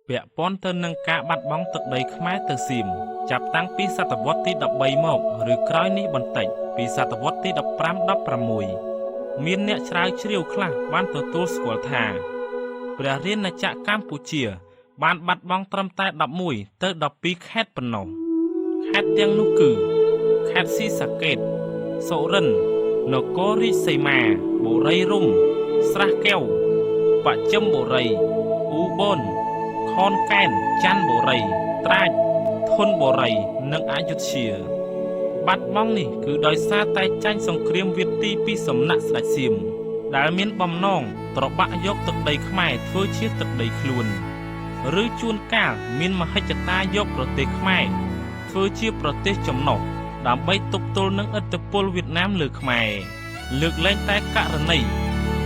ពាក់ព័ន្ធទៅនឹងការបាត់បង់ទឹកដីខ្មែរទៅសៀមចាប់តាំងពីសតវត្សទី13មកឬក្រោយនេះបន្តិចពីសតវត្សទី15-16មានអ្នកច្រាវជ្រាវខ្លះបានទទួលស្គាល់ថាព្រះរាជាណាចក្រកម្ពុជាបានបាត់បង់ត្រឹមតែ11ទៅ12ខេត្តប៉ុណ្ណោះខេត្តទាំងនោះគឺខេត្តស៊ីសាកេតសុរិន្ទនគររាជសីមាបុរីរំស្រះកែវបច្ចឹមបុរីឧបលខនកែនច័ន្ទបុរីត្រាចធនបុរីនិងអយុធ្យាបាត់បង់នេះគឺដោយសារតែចាញ់សង្គ្រាមវៀតទីពីសំណាក់ស្ដេចសៀមដែលមានបំណងត្របាក់យកទឹកដីខ្មែរធ្វើជាទឹកដីខ្លួនឬជួនកាលមានមហិច្ឆតាយកប្រទេសខ្មែរធ្វើជាប្រទេសចំណុះដើម្បីទប់ទល់នឹងឥទ្ធិពលវៀតណាមលើខ្មែរលើកលែងតែករណី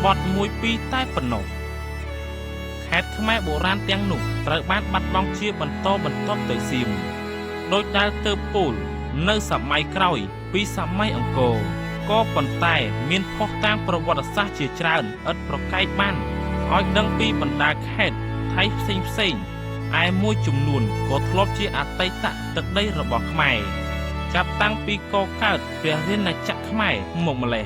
បទមួយពីរតែប៉ុណ្ណោះខេត្តខ្មែរបុរាណទាំងនោះត្រូវបានបាត់បង់ជាបន្តបន្ទាប់ទៅសៀមដោយដែលទៅពោលនៅសម័យក្រោយពីសម័យអង្គរក៏ប៉ុន្តែមានភស្តុតាងប្រវត្តិសាស្ត្រជាច្រើនឥតប្រកែកបានឲ្យដឹងពីបណ្ដាខេត្តថៃផ្សេងឯមួយចំនួនក៏ធ្លាប់ជាអតីតទឹកដីរបស់ខ្មែរចាប់តាំងពីកកើតព្រះរាជាណាចក្រខ្មែរមកម្លេះ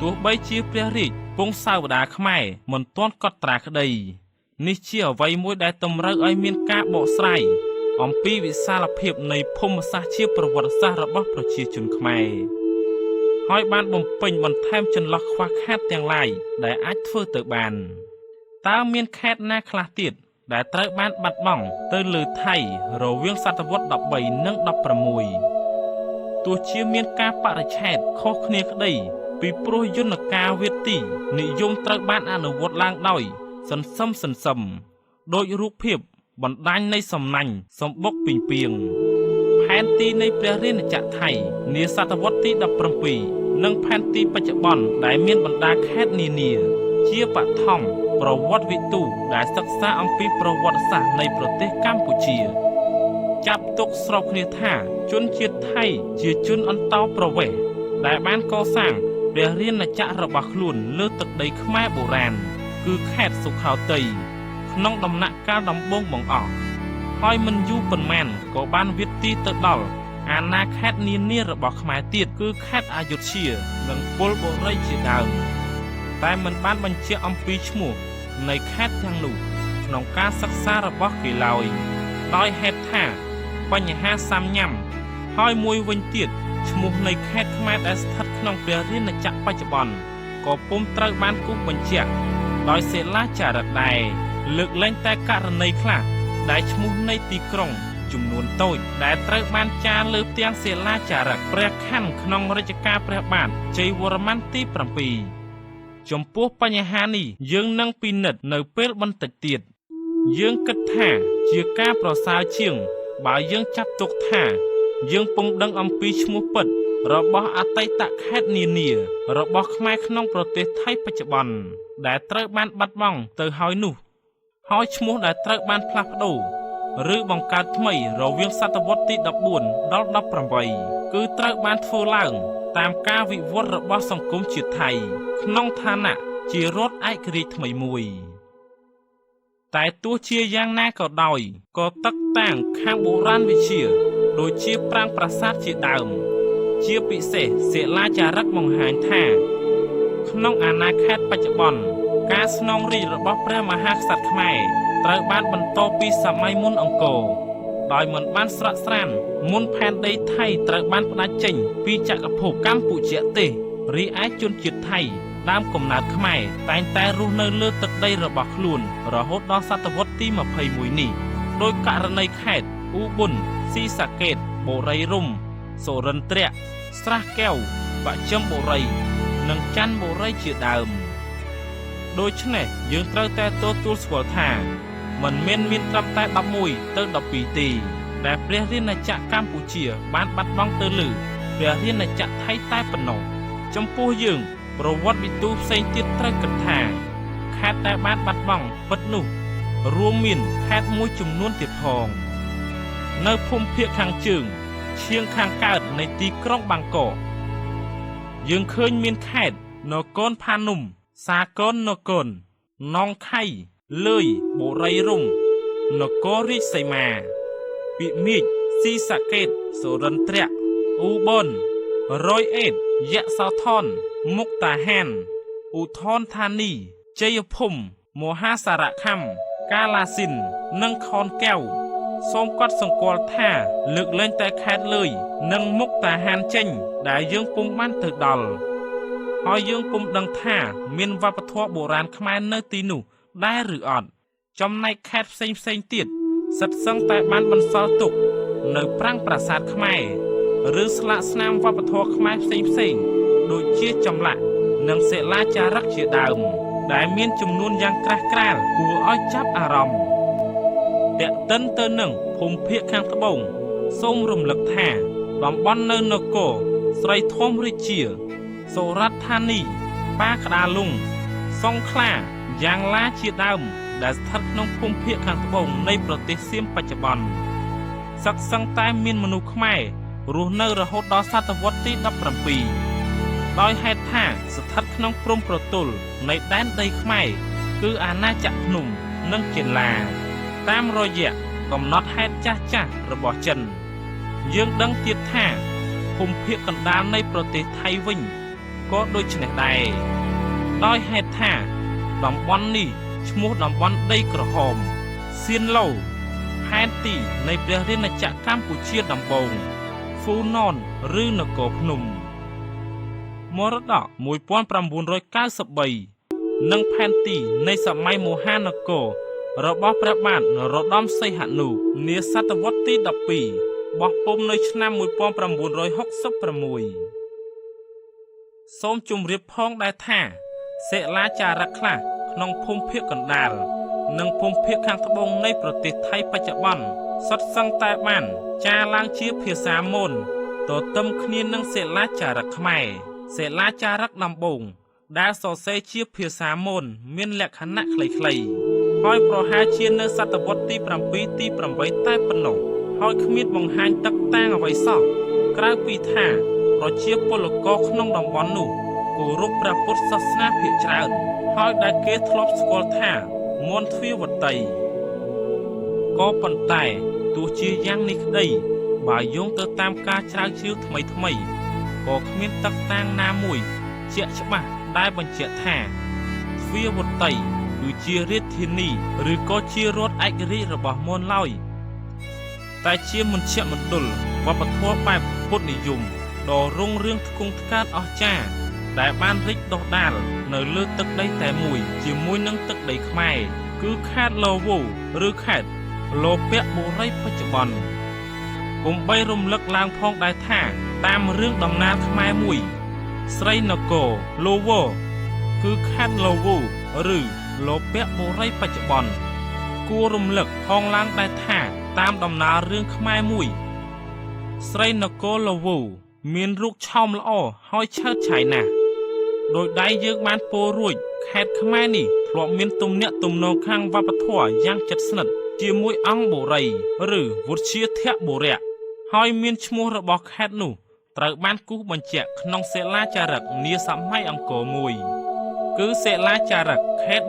ទោះបីជាព្រះរាជពងសាវតាខ្មែរមិនទាន់កត់ត្រាក្តីនេះជាអ្វីមួយដែលតម្រូវឲ្យមានការបកស្រាយអំពីវិសាលភាពនៃភូមិសាស្ត្រជាប្រវត្តិសាស្ត្ររបស់ប្រជាជនខ្មែរហើយបានបំពេញបន្ថែមចន្លោះខ្វះខាតទាំងឡាយដែលអាចធ្វើទៅបានតើមានខេត្តណាខ្លះទៀតដែលត្រូវបានបាត់បង់ទៅលើថៃរវាងសតវត្ស13និង16ទោះជាមានការបរិច្ឆេទខុសគ្នាក្តីពីព្រោះយន្តការវៀតទីនិយមត្រូវបានអនុវត្តឡើងដោយសន្សឹមដោយរូបភាពបណ្ដាញនៃសំណាញ់សម្បុកពីងពីងផែនទីនៃព្រះរាជាណាចក្រថៃនាសតវត្សទី17និងផែនទីបច្ចុប្បន្នដែលមានបណ្ដាខេត្តនានាជាបឋមប្រវត្តិវិទូដែលសិក្សាអំពីប្រវត្តិសាស្ត្រនៃប្រទេសកម្ពុជាចាប់ទុកស្របគ្នាថាជនជាតិថៃជាជនអន្តោប្រវេសន៍ដែលបានកសាងព្រះរាជាណាចក្ររបស់ខ្លួនលើទឹកដីខ្មែរបុរាណគឺខេត្តសុខោទ័យក្នុងដំណាក់កាលដំបូងបង្អស់ហើយមិនយូរប៉ុន្មានក៏បានវិទីទៅដល់អាណាខេត្តនានារបស់ខ្មែរទៀតគឺខេត្តអយុធ្យានិងពលបុរីជាដើមតែមិនបានបញ្ជាក់អំពីឈ្មោះនៃខេត្តទាំងនោះក្នុងការសិក្សារបស់គេឡើយដោយហេតុថាបញ្ហាសាំញ៉ាំហើយមួយវិញទៀតឈ្មោះនៃខេត្តខ្មែរដែលស្ថិតក្នុងព្រះរាជាណាចក្របច្ចុប្បន្នក៏ពុំត្រូវបានគូសបញ្ជាក់ដោយសិលាចារឹកដែរលើកលែងតែករណីខ្លះដែលឈ្មោះនៃទីក្រុងចំនួនតូចដែលត្រូវបានចារលើផ្ទាំងសិលាចារឹកព្រះខ័នក្នុងរជ្ជកាលព្រះបាទជ័យវរ្ម័នទី7ចំពោះបញ្ហានេះយើងនឹងពិនិត្យនៅពេលបន្តិចទៀតយើងគិតថាជាការប្រសើរជាងបើយើងចាប់ទុកថាយើងពុំដឹងអំពីឈ្មោះពិតរបស់អតីតខេត្តនានារបស់ខ្មែរក្នុងប្រទេសថៃបច្ចុប្បន្នដែលត្រូវបានបាត់បង់ទៅហើយនោះហើយឈ្មោះដែលត្រូវបានផ្លាស់ប្ដូរឬបង្កើតថ្មីរវាងសតវត្សទី14ដល់18គឺត្រូវបានធ្វើឡើងតាមការវិវត្តរបស់សង្គមជាតិថៃក្នុងឋានៈជារដ្ឋឯករាជ្យថ្មីមួយតែទោះជាយ៉ាងណាក៏ដោយក៏ទឹកតាំងខាងបុរាណវិទ្យាដូចជាប្រាង្គប្រាសាទជាដើមជាពិសេសសិលាចារឹកបង្ហាញថាក្នុងអាណាខេត្តបច្ចុប្បន្នការស្នងរាជរបស់ព្រះមហាក្សត្រខ្មែរត្រូវបានបន្តពីសម័យមុនអង្គរដោយមិនបានស្រកស្រានមុនផែនដីថៃត្រូវបានផ្ដាច់ចេញពីចក្រភពកម្ពុជាទេរីឯជនជាតិថៃដើមកំណើតខ្មែរតែងតែរស់នៅលើទឹកដីរបស់ខ្លួនរហូតដល់សតវត្សទី21នេះដោយករណីខេត្តឧបលស៊ីសាកេតបុរីរំសុរិន្ទ្រៈស្រះកែវបច្ចឹមបុរីនិងច័ន្ទបុរីជាដើមដូច្នេះយើងត្រូវតែទទួលស្គាល់ថាមិនមានត្រឹមតែ11ទៅ12ទេដែលព្រះរាជាណាចក្រកម្ពុជាបានបាត់បង់ទៅលើព្រះរាជាណាចក្រថៃតែប៉ុណ្ណោះចំពោះយើងប្រវត្តិវិទូផ្សេងទៀតត្រូវគិតថាខេត្តដែលបានបាត់បង់ពិតនោះរួមមានខេត្តមួយចំនួនទៀតផងនៅភូមិភាគខាងជើងឈៀងខាងកើតនៃទីក្រុងបាងកកយើងឃើញមានខេត្តនគរផានំសាកលនគរនងខៃលើយបុរីរំ នគររាជសីមាពិមាចស៊ីសាកេតសូរិនទ្រៈឧបនរយអេតយៈសោថនមុក្តាហានឧថនធានីជ័យភូមិមហាសារខំកាឡាស៊ីននិងខនកែវសូមកត់សង្កល់ថាលើកលែងតែខេត្តលើយនិងមុក្តាហានចេញដែលយើងពុំបានទៅដល់ហើយយើងពុំដឹងថាមានវប្បធម៌បុរាណខ្មែរនៅទីនោះដែរឬអត់ចំណែកខេត្តផ្សេងទៀតសិតសឹងតែបានបន្សល់ទុកនៅប្រាង្គប្រាសាទខ្មែរឬស្លាកស្នាមវប្បធម៌ខ្មែរផ្សេងដូចជាចម្លាក់និងសិលាចារឹកជាដើមដែលមានចំនួនយ៉ាងក្រាស់ក្រាលគួរឲ្យចាប់អារម្មណ៍តេតិនទៅនឹងភូមិភាគខាងត្បូងសូមរំលឹកថាតំបន់នៅនគរស្រីធម្មរាជាសូរ៉ាត់ធានីប៉ាក្តាលុងសង្ខឡាយ៉ាងឡាជាដើមដែលស្ថិតក្នុងភូមិភាគខាងត្បូងនៃប្រទេសសៀមបច្ចុប្បន្នសឹកសឹងតែមានមនុស្សខ្មែររស់នៅរហូតដល់សតវត្សទី17ដោយហេតុថាស្ថិតក្នុងព្រំប្រទល់នៃដែនដីខ្មែរគឺអាណាចក្រភ្នំនិងចេនឡាតាមរយៈកំណត់ហេតុចាស់របស់ចិនយើងដឹងទៀតថាភូមិភាគកណ្ដាលនៃប្រទេសថៃវិញក៏ដូចនេះដែរដោយហេតុថាតំបន់នេះឈ្មោះតំបន់ដីក្រហមសៀនឡូផែនទីនៃព្រះរាជាណាចក្រកម្ពុជាដំបូងហ្វូណនឬនគរភ្នំមរតក1993និងផែនទីនៃសម័យមហានគររបស់ព្រះបាទនរោត្តមសីហនុនាសតវត្សទី12បោះពុម្ពនៅឆ្នាំ1966សូមជម្រាបផងដែរថាសិលាចារឹកខ្លះក្នុងភូមិភាគកណ្ដាលនិងភូមិភាគខាងត្បូងនៃប្រទេសថៃបច្ចុប្បន្នសុទ្ធសឹងតែបានចារឡើងជាភាសាមនទទឹមគ្នានឹងសិលាចារឹកខ្មែរសិលាចារឹកដំបូងដែលសរសេរជាភាសាមនមានលក្ខណៈខ្លីៗហើយប្រហែលជានៅសតវត្សទី7ទី8តែប៉ុណ្ណោះហើយគ្មានបង្ហាញទឹកតាំងអ្វីសោះក្រៅពីថាប្រជាពលករក្នុងតំបន់នោះគោរពព្រះពុទ្ធសាសនាភាគច្រើនហើយដែលគេធ្លាប់ស្គាល់ថាមន្តទ្វារវតីក៏ប៉ុន្តែទោះជាយ៉ាងនេះក្តីបើយោងទៅតាមការច្រាវជ្រាវថ្មីក៏គ្មានទឹកតាំងណាមួយជាក់ច្បាស់ដែលបញ្ជាក់ថាទ្វារវតីគឺជារាជធានីឬក៏ជារដ្ឋឯករាជ្យរបស់មនឡើយតែជាមជ្ឈមណ្ឌលវប្បធម៌បែបពុទ្ធនិយមដ៏រុងរឿងថ្កុងថ្កាតអស្ចារ្យដែលបានរីកដុះដាលនៅលើទឹកដីតែមួយជាមួយនឹងទឹកដីខ្មែរគឺខេត្តលវោឬខេត្តលពៈបុរីបច្ចុប្បន្នគំបីរំលឹកឡើងផងដែរថាតាមរឿងដំណាលខ្មែរមួយស្រីនគរលវោគឺខេត្តលវោឬលពៈបុរីបច្ចុប្បន្នគួររំលឹកផងឡើងដែរថាតាមដំណើររឿងខ្មែរមួយស្រីនគរលវោមានរូបឆោមល្អហើយឆើតឆាយណាស់ដោយដៃយើងបានពោលរួចខេត្តខ្មែរនេះធ្លាប់មានទំនាក់ទំនងខាងវប្បធម៌យ៉ាងជិតស្និទ្ធជាមួយអង្គបុរីឬវុជាធៈបុរៈហើយមានឈ្មោះរបស់ខេត្តនោះត្រូវបានគូសបញ្ជាក់ក្នុងសិលាចារឹកនាសម័យអង្គរមួយគឺសិលាចារឹកខេត្ត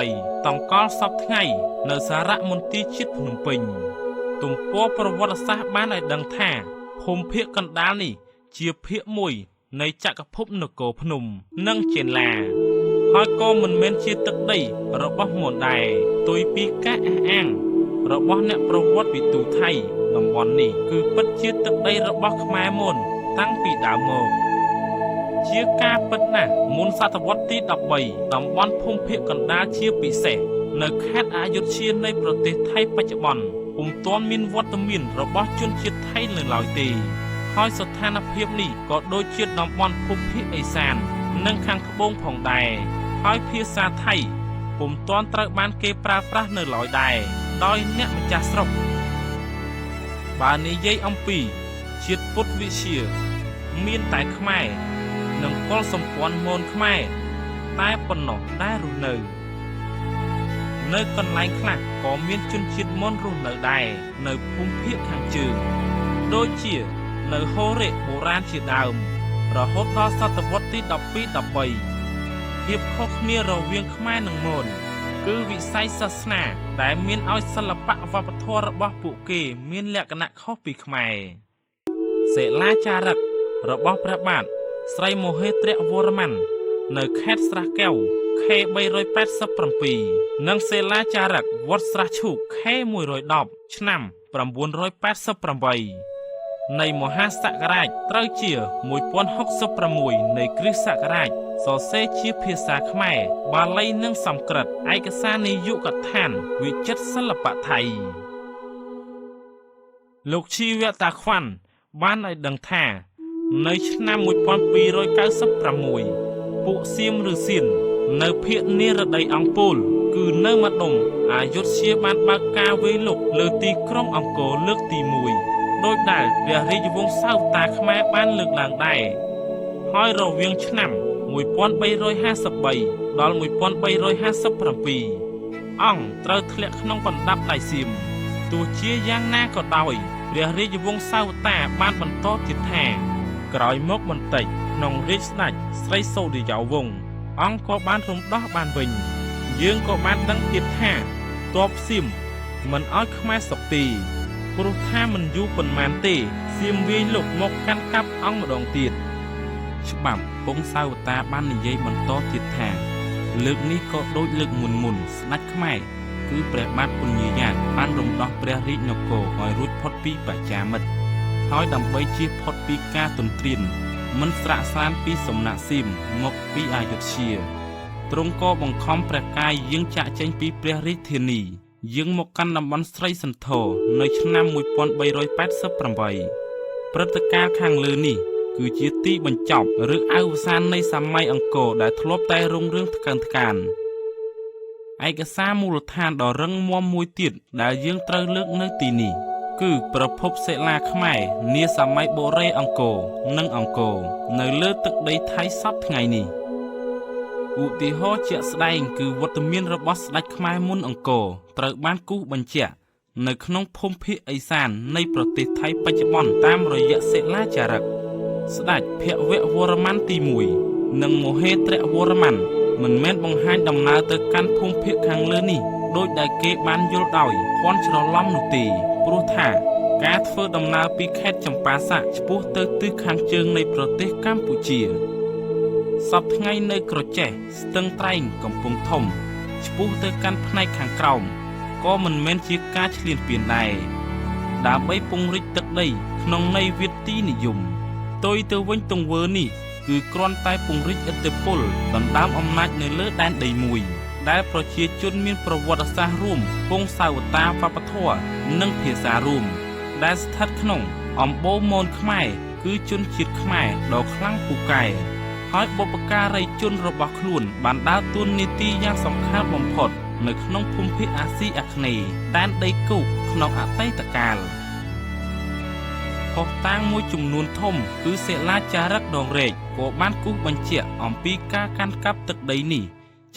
18តម្កល់សពថ្ងៃនៅសារមន្ទីរជាតិភ្នំពេញទំព័រប្រវត្តិសាស្ត្របានឲ្យដឹងថាភូមិភាគកណ្ដាលនេះជាភាគមួយនៃចក្រភពនគរភ្នំនិងចេនឡាហើយក៏មិនមែនជាទឹកដីរបស់មនដែរផ្ទុយពីការអះអាងរបស់អ្នកប្រវត្តិវិទូថៃតំបន់នេះគឺពិតជាទឹកដីរបស់ខ្មែរមុនតាំងពីដើមមកជាការពិតណាស់មុនសតវត្សទី13តំបន់ភូមិភាគកណ្ដាលជាពិសេសនៅខេត្តអយុធ្យានៃប្រទេសថៃបច្ចុប្បន្នពុំទាន់មានវត្តមានរបស់ជនជាតិថៃនៅឡើយទេហើយស្ថានភាពនេះក៏ដូចជាតំបន់ភូមិភាគឦសាននិងខាងត្បូងផងដែរហើយភាសាថៃពុំទាន់ត្រូវបានគេប្រើប្រាស់នៅឡើយដែរដោយអ្នកម្ចាស់ស្រុកបើនិយាយអំពីជាតិពុទ្ធវិជាមានតែខ្មែរនិងកុលសម្ព័ន្ធមនខ្មែរតែប៉ុណ្ណោះដែលរស់នៅកន្លែងខ្លះក៏មានជនជាតិមនរស់នៅដែរនៅភូមិភាគខាងជើងដូចជានៅហូរ៉េបុរាណជាដើមរហូតដល់សតវត្សទី12-13ភាពខុសគ្នារវាងខ្មែរនិងមន គឺវិស័យសាសនាដែលមានឲ្យសិល្បៈវប្បធម៌របស់ពួកគេមានលក្ខណៈខុសពីខ្មែរសិលាចារឹករបស់ព្រះបាទស្រីមហេទ្រវរ្ម័ននៅខេត្តស្រះកែវ K387 និងសិលាចារឹកវត្តស្រះឈូក K110 ឆ្នាំ988នៃមហាសករាជត្រូវជា1066នៃគ្រិស្តសករាជសរសេរជាភាសាខ្មែរបាលីនិងសំស្ក្រឹតឯកសារនាយកដ្ឋានវិចិត្រសិល្បៈថៃលោកជីវតាខ្វាន់បានឲ្យដឹងថានៅឆ្នាំ1296ពួកសៀមឬសៀននៅភាគនិរតីអង្គពលគឺនៅម្ដុំអយុធ្យាបានបើកការវាយលុកលើទីក្រុងអង្គរលើកទី1ដោយដែលព្រះរាជវង្សសោតាខ្មែរបានលើកឡើងដែរហើយរវាងឆ្នាំ1353ដល់1357អង្គត្រូវធ្លាក់ក្នុងបណ្ដាប់ដៃសៀមទោះជាយ៉ាងណាក៏ដោយព្រះរាជវង្សសោតាបានបន្តទៀតថាក្រោយមកបន្តិចក្នុងរាជស្ដេចស្រីសូរិយាវង្សអង្គក៏បានរំដោះបានវិញយើងក៏បានដឹងទៀតថាទ័ពសៀមមិនឲ្យខ្មែរសុខទេព្រោះថាមិនយូរប៉ុន្មានទេសៀមវាយលុកមកកាន់កាប់អង្គម្ដងទៀតច្បាប់ពងសាវតាបាននិយាយបន្តទៀតថាលើកនេះក៏ដូចលើកមុនស្ដេចខ្មែរគឺព្រះបាទពញ្ញាយ៉ាតបានរំដោះព្រះរាជនគរឲ្យរួចផុតពីបច្ចាមិត្តហើយដើម្បីជៀសផុតពីការទន្ទ្រានមិនស្រាកស្រានពីសំណាក់សៀមមកពីអយុធ្យាទ្រង់ក៏បង្ខំព្រះកាយយាងចាក់ចេញពីព្រះរាជធានីយាងមកកាន់តំបន់ស្រីសន្ធរនៅឆ្នាំ1388ព្រឹត្តិការណ៍ខាងលើនេះគឺជាទីបញ្ចប់ឬអវសាននៃសម័យអង្គរដែលធ្លាប់តែរុងរឿងថ្កើងថ្កានឯកសារមូលដ្ឋានដ៏រឹងមាំមួយទៀតដែលយើងត្រូវលើកនៅទីនេះគឺប្រភពសិលាខ្មែរនាសម័យបុរេអង្គរនិងអង្គរនៅលើទឹកដីថៃសពថ្ងៃនេះឧទាហរណ៍ជាក់ស្ដែងគឺវត្តមានរបស់ស្ដេចខ្មែរមុនអង្គរត្រូវបានគូសបញ្ជាក់នៅក្នុងភូមិភាគឦសាននៃប្រទេសថៃបច្ចុប្បន្នតាមរយៈសិលាចារឹកស្ដេចភវវរ្ម័នទី1និងមហេទ្រវរ្ម័នមិនមែនបង្ហាញដំណើរទៅកាន់ភូមិភាគខាងលើនេះដោយដែលគេបានយល់ដោយភ័ន្តច្រឡំនោះទេព្រោះថាការធ្វើដំណើរពីខេត្តចម្ប៉ាសាក់ឆ្ពោះទៅទិសខាងជើងនៃប្រទេសកម្ពុជាសពថ្ងៃនៅក្រចេះស្ទឹងត្រែងកំពង់ធំឆ្ពោះទៅកាន់ផ្នែកខាងក្រោមក៏មិនមែនជាការឈ្លានពានដែរដើម្បីពង្រីកទឹកដីក្នុងន័យវិទ្យានិយមផ្ទុយទៅវិញទង្វើនេះគឺគ្រាន់តែពង្រីកឥទ្ធិពលដណ្ដើមអំណាចនៅលើដែនដីមួយដែលប្រជាជនមានប្រវត្តិសាស្ត្ររួមពងសាវតាវប្បធម៌និងភាសារួមដែលស្ថិតក្នុងអំបូរមនខ្មែរគឺជនជាតិខ្មែរដ៏ខ្លាំងពូកែហើយបុព្វការីជនរបស់ខ្លួនបានដើរតួនាទីយ៉ាងសំខាន់បំផុតនៅក្នុងភូមិភាគអាស៊ីអាគ្នេយ៍ដែនដីគោកក្នុងអតីតកាលភស្តុតាងមួយចំនួនធំគឺសិលាចារឹកដងរែកក៏បានគូសបញ្ជាក់អំពីការកាន់កាប់ទឹកដីនេះ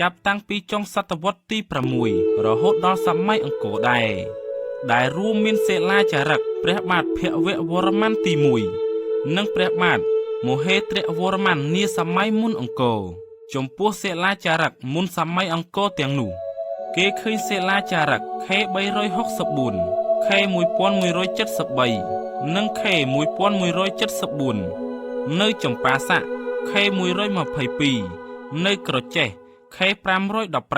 ចាប់តាំងពីចុងសតវត្សទី6រហូតដល់សម័យអង្គរដែលរួមមានសិលាចារឹកព្រះបាទភវវរ្ម័នទី1និងព្រះបាទមហេទ្រវរ្ម័ននាសម័យមុនអង្គរចំពោះសិលាចារឹកមុនសម័យអង្គរទាំងនោះគេឃើញសិលាចារឹក K364 K1173 និង K1174 នៅចម្ប៉ាសាក់ K122 នៅក្រចេះ K515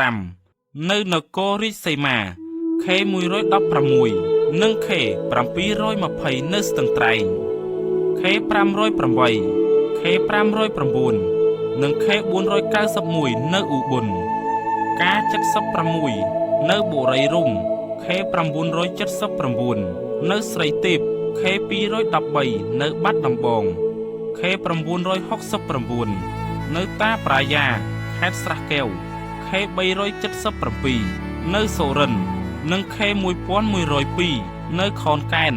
នៅនគររាជសីមា K116 និង K720 នៅស្ទឹងត្រែង K508 K509 និង K491 នៅឧបុនការ76នៅបុរីរំ K979 នៅស្រីទេព K213 នៅបាត់ដំបង K969 នៅតាប្រាយ៉ាខេត្តស្រះកែវ K377 នៅសូរិននិង K1102 នៅខោនកែន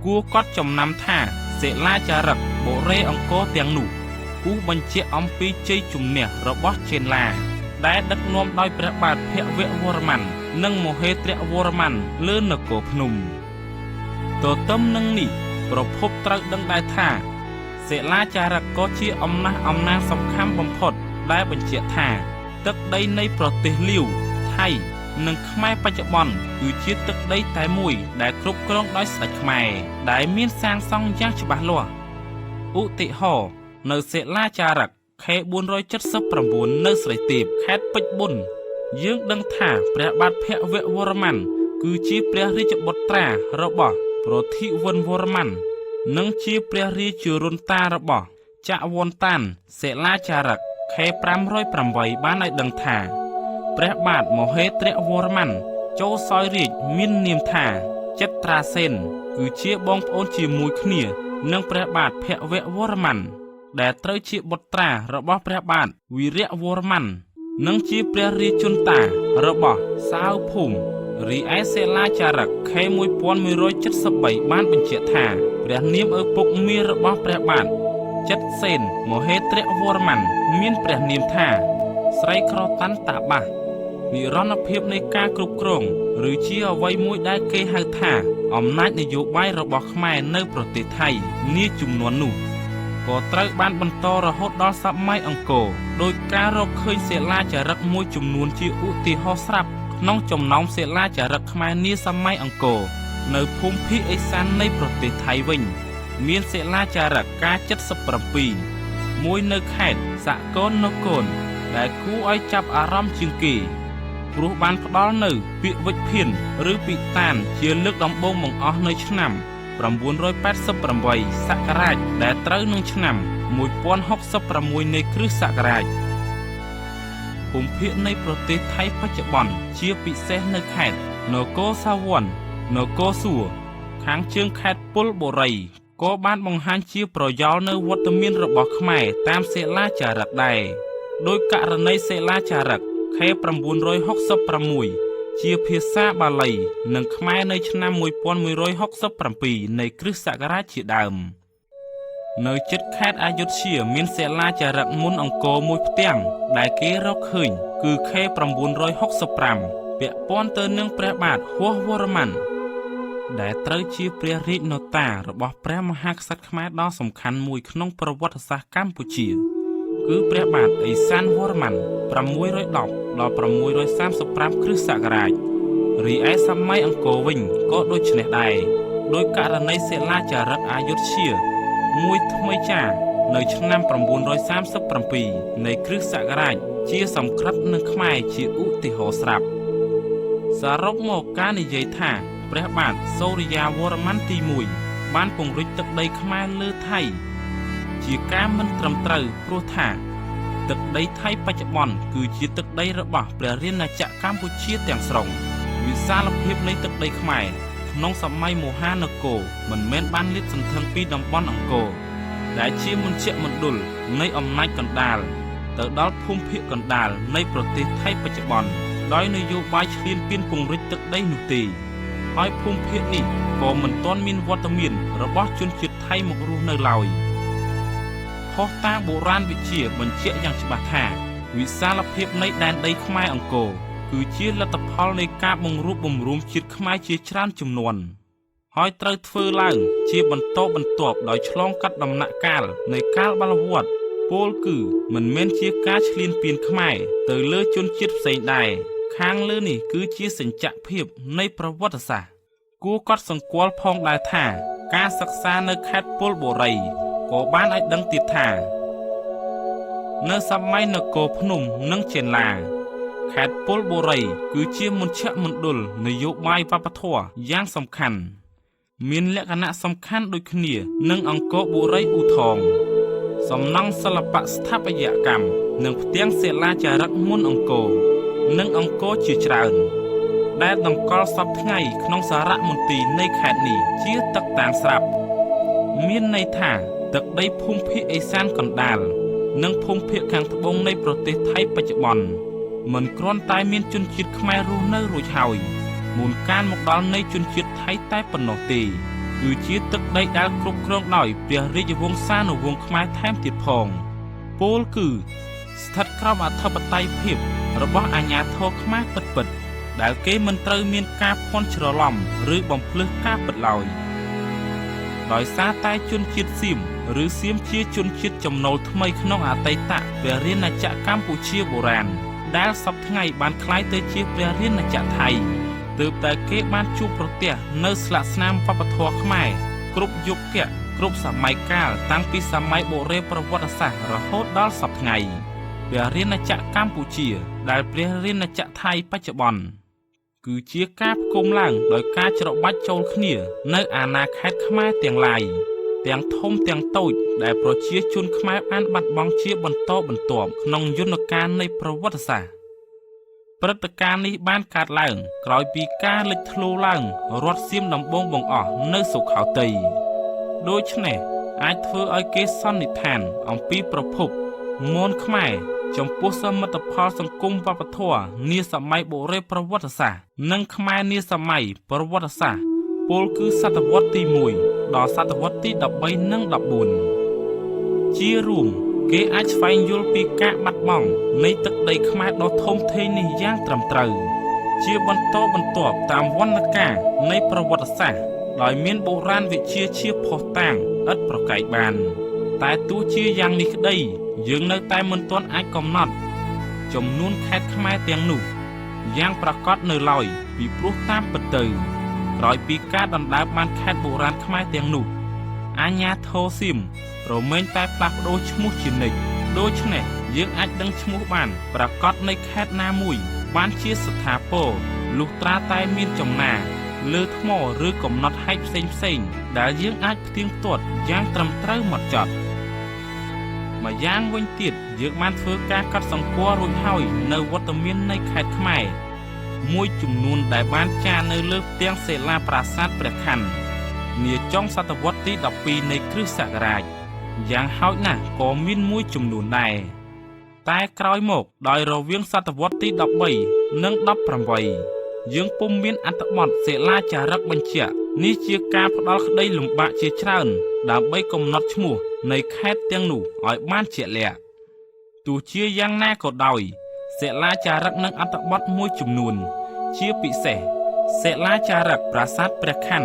គួរកត់ចំណាំថាសិលាចារឹកបុរេអង្គរទាំងនោះគូសបញ្ជាក់អំពីជ័យជំនះរបស់ចេនឡាដែលដឹកនាំដោយព្រះបាទភវវរ្ម័ននិងមហេទ្រវរ្ម័នលើនគរភ្នំទទឹមនឹងនេះប្រភពត្រូវដឹងដែរថាសិលាចារឹកក៏ជាអំណះអំណាងសំខាន់បំផុតដែលបញ្ជាក់ថាទឹកដីនៃប្រទេសលាវ ថៃនិងខ្មែរបច្ចុប្បន្នគឺជាទឹកដីតែមួយដែលគ្រប់គ្រងដោយស្ដេចខ្មែរដែលមានសាងសង់យ៉ាងច្បាស់លាស់ឧទាហរណ៍នៅសិលាចារឹកខេ479នៅស្រីទាបខេត្តពេជ្របុណ្យយើងដឹងថាព្រះបាទភវវរ្ម័នគឺជាព្រះរាជបុត្រារបស់ប្រធិវន្ទវរ្ម័ននិងជាព្រះរាជារុនតារបស់ចក្រវន្តានសិលាចារឹកខេ508បានឲ្យដឹងថាព្រះបាទមហេន្ទ្រវរ្ម័នចូលសោយរាជ្យមាននាមថាចិត្រាសេនគឺជាបងប្អូនជាមួយគ្នានឹងព្រះបាទភវវរ្ម័នដែលត្រូវជាបុត្រារបស់ព្រះបាទវីរវរ្ម័ននិងជាព្រះរាជជនតារបស់សាវភូមិរីឯសិលាចារឹកខេ1173បានបញ្ជាក់ថាព្រះនាមឪពុកមារបស់ព្រះបាទចិត្រាសេនមហេន្ទ្រវរ្ម័នមានព្រះនាមថាស្រីក្រតាន់តាបាសនិរន្តរភាពនៃការគ្រប់គ្រងឬជាអ្វីមួយដែលគេហៅថាអំណាចនយោបាយរបស់ខ្មែរនៅប្រទេសថៃនាជំនាន់នោះក៏ត្រូវបានបន្តរហូតដល់សម័យអង្គរដោយការរកឃើញសិលាចារឹកមួយចំនួនជាឧទាហរណ៍ស្រាប់ក្នុងចំណោមសិលាចារឹកខ្មែរនាសម័យអង្គរនៅភូមិភាគឦសាននៃប្រទេសថៃវិញមានសិលាចារឹកការ77មួយនៅខេត្តសកលនគរដែលគួរឲ្យចាប់អារម្មណ៍ជាងគេព្រោះបានផ្ដល់នៅពាក្យវិភានឬពិតានជាលើកដំបូងបង្អស់នៅឆ្នាំ988សករាជដែលត្រូវនឹងឆ្នាំ1066នៃគ្រិស្តសករាជភូមិភាគនៃប្រទេសថៃបច្ចុប្បន្នជាពិសេសនៅខេត្តនគរសាវ័ននគរសួរខាងជើងខេត្តពុលបុរីក៏បានបង្ហាញជាប្រយោលនៅវត្តមានរបស់ខ្មែរតាមសិលាចារឹកដែរដោយករណីសិលាចារឹកខេ966ជាភាសាបាលីនិងខ្មែរនៅឆ្នាំ1167នៃគ្រិស្តសករាជជាដើមនៅជិតខេត្តអយុធ្យាមានសិលាចារឹកមុនអង្គរមួយផ្ទាំងដែលគេរកឃើញគឺខេ965ពាក់ព័ន្ធទៅនឹងព្រះបាទហួសវរ្ម័នដែលត្រូវជាព្រះរាជនតារបស់ព្រះមហាក្សត្រខ្មែរដ៏សំខាន់មួយក្នុងប្រវត្តិសាស្ត្រកម្ពុជាគឺព្រះបាទឥសានវរ្ម័ន610ដល់635គ្រិស្តសករាជរីឯសម័យអង្គរវិញក៏ដូចនេះដែរដោយករណីសិលាចារឹកអយុធ្យាមួយថ្មីចារនៅឆ្នាំ937នៃគ្រិស្តសករាជជាសំក្រិតនឹងខ្មែរជាឧទាហរណ៍ស្រាប់សរុបមកការនិយាយថាព្រះបាទសូរិយាវរ្ម័នទី1បានពង្រីកទឹកដីខ្មែរលើថៃជាការមិនត្រឹមត្រូវព្រោះថាទឹកដីថៃបច្ចុប្បន្នគឺជាទឹកដីរបស់ព្រះរាជាណាចក្រកម្ពុជាទាំងស្រុងវិសាលភាពនៃទឹកដីខ្មែរក្នុងសម័យមហានគរមិនមែនបានលាតសន្ធឹងពីតំបន់អង្គរដែលជាមជ្ឈមណ្ឌលនៃអំណាចកណ្ដាលទៅដល់ភូមិភាគកណ្ដាលនៃប្រទេសថៃបច្ចុប្បន្នដោយនយោបាយឈ្លានពានពង្រីកទឹកដីនោះទេហើយភូមិភាគនេះក៏មិនទាន់មានវត្តមានរបស់ជនជាតិថៃមករស់នៅឡើយភស្តុតាងបុរាណវិទ្យាបញ្ជាក់យ៉ាងច្បាស់ថាវិសាលភាពនៃដែនដីខ្មែរអង្គរគឺជាលទ្ធផលនៃការបង្រួបបង្រួមជាតិខ្មែរជាច្រើនជំនាន់ហើយត្រូវធ្វើឡើងជាបន្តបន្ទាប់ដោយឆ្លងកាត់ដំណាក់កាលនៃកាលបាលវត្តពោលគឺមិនមែនជាការឈ្លានពានខ្មែរទៅលើជនជាតិផ្សេងដែរខាងលើនេះគឺជាសញ្ញភាពនៃប្រវត្តិសាស្ត្រគួរកត់សម្គាល់ផងដែរថាការសិក្សានៅខេត្តពុលបុរីក៏បានឲ្យដឹងទៀតថានៅសម័យនគរភ្នំនិងចេនឡាខេត្តពុលបុរីគឺជាមជ្ឈមណ្ឌលនយោបាយវប្បធម៌យ៉ាងសំខាន់មានលក្ខណៈសំខាន់ដូចគ្នានឹងអង្គរបុរីឧថងសំណង់សិល្បៈស្ថាបត្យកម្មនិងផ្ទាំងសិលាចារឹកមុនអង្គរនិងអង្គរជាច្រើនដែលតម្កល់សពថ្ងៃក្នុងសារមន្ទីរនៃខេត្តនេះជាទឹកតាងស្រាប់មានន័យថាទឹកដីភូមិភាគឦសានកណ្ដាលនិងភូមិភាគខាងត្បូងនៃប្រទេសថៃបច្ចុប្បន្នមិនគ្រាន់តែមានជនជាតិខ្មែររស់នៅរួចហើយមុនកាលមកដល់នៃជនជាតិថៃតែប៉ុណ្ណោះទេគឺជាទឹកដីដែលគ្រប់គ្រងដោយព្រះរាជវង្សានុវង្សខ្មែរថែមទៀតផងពោលគឺស្ថិតក្រោមអធិបតេយ្យភាពរបស់អាជ្ញាធរខ្មែរពិតៗដែលគេមិនត្រូវមានការភ័ន្តច្រឡំឬបំភ្លឺការពិតឡើយដោយសារតែជនជាតិសៀមឬសៀមជាជនជាតិចំណូលថ្មីក្នុងអតីតព្រះរាជាណាចក្រកម្ពុជាបុរាណ ដែលសពថ្ងៃបានคล้ายទៅជាព្រះរាជាណាចក្រថៃទើបតែគេបានជួបប្រទះនៅស្លាកស្នាមវប្បធម៌ខ្មែរគ្រប់យុគៈគ្រប់សម័យកាលតាំងពីសម័យបុរេប្រវត្តិសាស្ត្ររហូតដល់សព្វថ្ងៃព្រះរាជាណាចក្រកម្ពុជាដែលព្រះរាជាណាចក្រថៃបច្ចុប្បន្នគឺជាការផ្គុំឡើងដោយការច្របាច់ចូលគ្នានៅអាណាខេត្តខ្មែរទាំងឡាយទាំងធំទាំងតូចដែលប្រជាជនខ្មែរបានបាត់បង់ជាបន្តបន្ទាប់ក្នុងយន្តការនៃប្រវត្តិសាស្ត្រព្រឹត្តិការណ៍នេះបានកើតឡើងក្រោយពីការលេចធ្លោឡើងរដ្ឋសៀមដំបងបង្អស់នៅសុខោទ័យដូច្នេះអាចធ្វើឲ្យគេសន្និដ្ឋានអំពីប្រភពមនខ្មែរចំពោះសមិទ្ធផលសង្គមវប្បធម៌នាសម័យបុរេប្រវត្តិសាស្ត្រនិងខ្មែរនាសម័យប្រវត្តិសាស្ត្រពលគឺសតវត្សទី1ដល់សតវត្សទី13និង14ជារួមគេអាចស្វែងយល់ពីការបាត់បង់នៃទឹកដីខ្មែរដ៏ធំធេងនេះយ៉ាងត្រឹមត្រូវជាបន្តបន្ទាប់តាមវណ្ណការនៃប្រវត្តិសាស្ត្រដោយមានបុរាណវិទ្យាជាភស្តុតាងឥតប្រកែកបានតែទោះជាយ៉ាងនេះក្តីយើងនៅតែមិនទាន់អាចកំណត់ចំនួនខេត្តខ្មែរទាំងនោះយ៉ាងប្រកបនៅឡើយពីព្រោះតាមពិតទៅក្រោយពីការដណ្ដើមបានខេត្តបុរាណខ្មែរទាំងនោះអាជ្ញាធរសៀមរមែងតែផ្លាស់ប្ដូរឈ្មោះជានិច្ចដូច្នេះយើងអាចដឹងឈ្មោះបានប្រកបនៃខេត្តណាមួយបានជាស្ថាពរលុះត្រាតែមានចំណាលើថ្មឬកំណត់ហេតុផ្សេងដែលយើងអាចផ្ទៀងផ្ទាត់យ៉ាងត្រឹមត្រូវហ្មត់ចត់ម្យ៉ាងវិញទៀតយើងបានធ្វើការកត់សម្គាល់រួចហើយនៅវត្តមាននៃខេត្តខ្មែរមួយចំនួនដែលបានចារនៅលើផ្ទាំងសិលាប្រាសាទព្រះខ័ននាចុងសតវត្សទី12នៃគ្រិស្តសករាជយ៉ាងហោចណាស់ក៏មានមួយចំនួនដែរតែក្រោយមកដោយរវាងសតវត្សទី13និង18យើងពុំមានអត្ថបទសិលាចារឹកបញ្ជាក់នេះជាការផ្ដល់ក្តីលំបាកជាច្រើនដើម្បីកំណត់ឈ្មោះនៃខេត្តទាំងនោះឲ្យបានជាក់លាក់ទោះជាយ៉ាងណាក៏ដោយសិលាចារឹកនិងអត្ថបទមួយចំនួនជាពិសេសសិលាចារឹកប្រាសាទព្រះខ័ន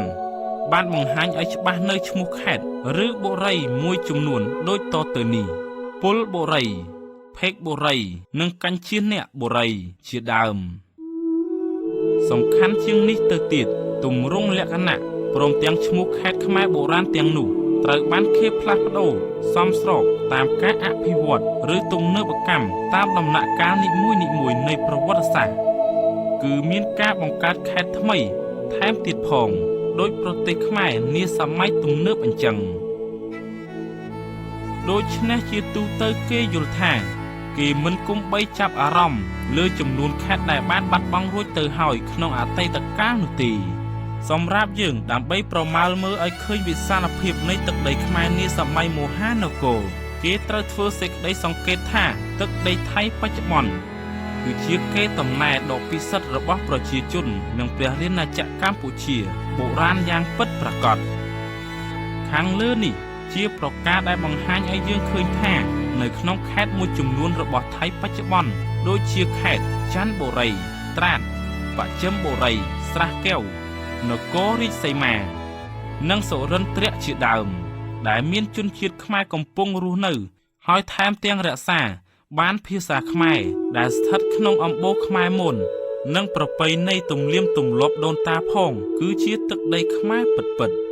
បានបង្ហាញឲ្យច្បាស់នៅឈ្មោះខេត្តឬបុរីមួយចំនួនដូចតទៅនេះពុលបុរីភេកបុរីនិងកញ្ជៀនអ្នកបុរីជាដើមសំខាន់ជាងនេះទៅទៀតទម្រង់លក្ខណៈព្រមទាំងឈ្មោះខេត្តខ្មែរបុរាណទាំងនោះត្រូវបានគេផ្លាស់ប្ដូរសមស្របតាមការអភិវឌ្ឍឬទំនើបកម្មតាមដំណាក់កាលនីមួយៗនៃប្រវត្តិសាស្ត្រគឺមានការបង្កើតខេត្តថ្មីថែមទៀតផងដោយប្រទេសខ្មែរនាសម័យទំនើបអញ្ចឹងដូច្នេះជាទូទៅគេយល់ថាគេមិនគំបីចាប់អារម្មណ៍លើចំនួនខេត្តដែលបានបាត់បង់រួចទៅហើយក្នុងអតីតកាលនោះទេសម្រាប់យើងដើម្បីប្រមាលមើលឲ្យឃើញវិសាលភាពនៃទឹកដីខ្មែរនាសម័យមហានគរគេត្រូវធ្វើសេចក្តីសង្កេតថាទឹកដីថៃបច្ចុប្បន្នគឺជាកេរដំណែលដ៏ពិសិដ្ឋរបស់ប្រជាជននិងព្រះរាជាណាចក្រកម្ពុជាបុរាណយ៉ាងពិតប្រាកដខាងលើនេះជាប្រការដែលបង្ហាញឲ្យយើងឃើញថានៅក្នុងខេត្តមួយចំនួនរបស់ថៃបច្ចុប្បន្នដូចជាខេត្តចន្ទបុរីត្រាតបស្ចិមបុរីស្រះកែវនគររាជសីមានិងសុរិន្ទ្រៈជាដើមដែលមានជនជាតិខ្មែរកំពុងរស់នៅហើយថែមទាំងរក្សាបានភាសាខ្មែរដែលស្ថិតក្នុងអំបូរខ្មែរមុននិងប្រពៃណីទំនៀមទម្លាប់ដូនតាផងគឺជាទឹកដីខ្មែរពិតៗ